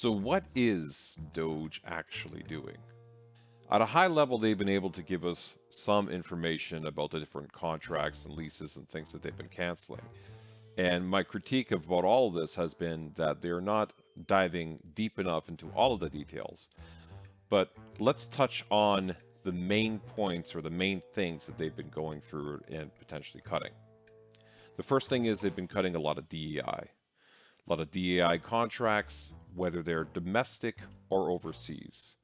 So what is DOGE actually doing? At a high level, they've been able to give us some information about the different contracts and leases and things that they've been canceling. And my critique about all of this has been that they're not diving deep enough into all of the details. But let's touch on the main points or the main things that they've been going through and potentially cutting. The first thing is they've been cutting a lot of DEI. A lot of DEI contracts, whether they're domestic or overseas.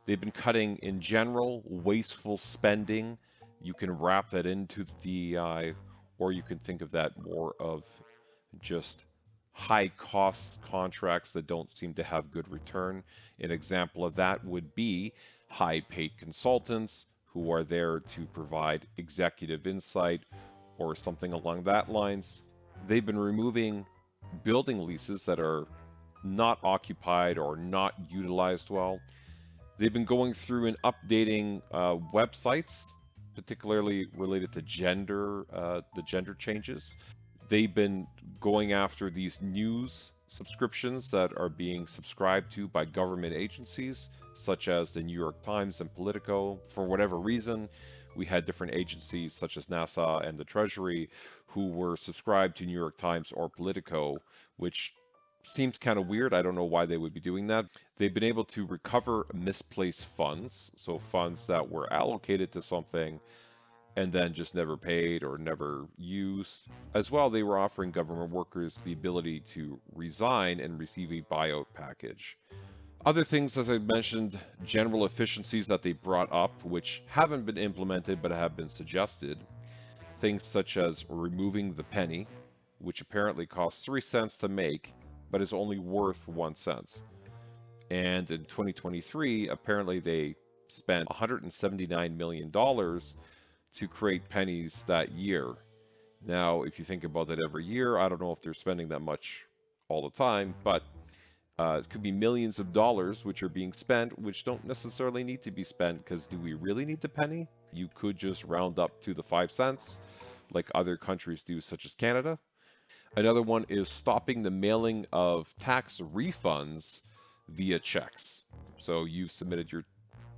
They've been cutting, in general, wasteful spending. You can wrap that into the DEI, or you can think of that more of just high cost contracts that don't seem to have good return. An example of that would be high paid consultants who are there to provide executive insight or something along that lines. They've been removing building leases that are not occupied or not utilized well. They've been going through and updating websites, particularly related to the gender changes. They've been going after these news subscriptions that are being subscribed to by government agencies, such as the New York Times and Politico. For whatever reason, we had different agencies, such as NASA and the Treasury, who were subscribed to New York Times or Politico, which seems kind of weird. I don't know why they would be doing that. They've been able to recover misplaced funds, so funds that were allocated to something and then just never paid or never used. As well, they were offering government workers the ability to resign and receive a buyout package. Other things, as I mentioned, general efficiencies that they brought up, which haven't been implemented but have been suggested. Things such as removing the penny, which apparently costs 3 cents to make, but is only worth 1 cent. And in 2023, apparently they spent $179 million to create pennies that year. Now, if you think about it every year, I don't know if they're spending that much all the time, but it could be millions of dollars which are being spent, which don't necessarily need to be spent because do we really need the penny? You could just round up to the 5 cents like other countries do, such as Canada. Another one is stopping the mailing of tax refunds via checks. So you've submitted your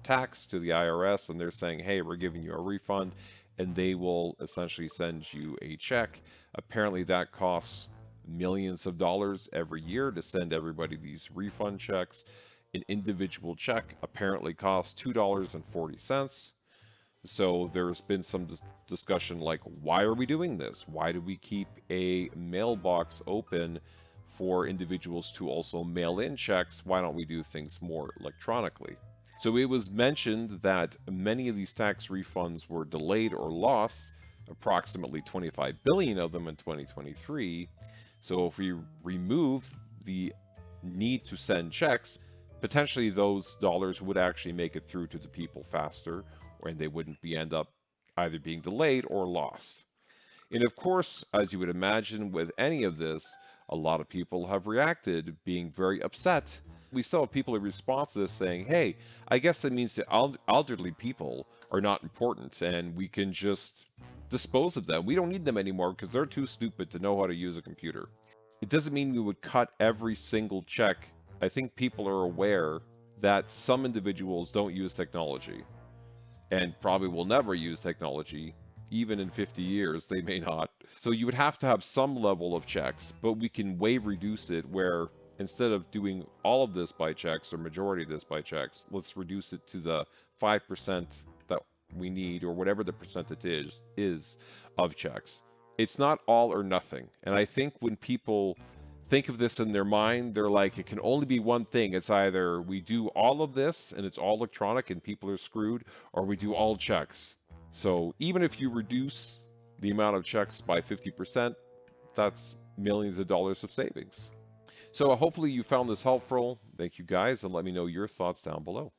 tax to the IRS and they're saying, hey, we're giving you a refund, and they will essentially send you a check. Apparently, that costs millions of dollars every year to send everybody these refund checks. An individual check apparently costs $2.40. So there's been some discussion like, why are we doing this? Why do we keep a mailbox open for individuals to also mail in checks? Why don't we do things more electronically? So it was mentioned that many of these tax refunds were delayed or lost, approximately 25 billion of them in 2023. So if we remove the need to send checks, potentially those dollars would actually make it through to the people faster, and they wouldn't end up either being delayed or lost. And of course, as you would imagine with any of this, a lot of people have reacted, being very upset. We still have people in response to this saying, hey, I guess that means that elderly people are not important and we can just dispose of them. We don't need them anymore because they're too stupid to know how to use a computer. It doesn't mean we would cut every single check. I think people are aware that some individuals don't use technology and probably will never use technology. Even in 50 years, they may not. So you would have to have some level of checks, but we can way reduce it where instead of doing all of this by checks or majority of this by checks, let's reduce it to the 5% that we need or whatever the percentage is of checks. It's not all or nothing. And I think when people think of this in their mind, they're like, it can only be one thing. It's either we do all of this and it's all electronic and people are screwed, or we do all checks. So even if you reduce the amount of checks by 50%, that's millions of dollars of savings. So hopefully you found this helpful. Thank you guys, and let me know your thoughts down below.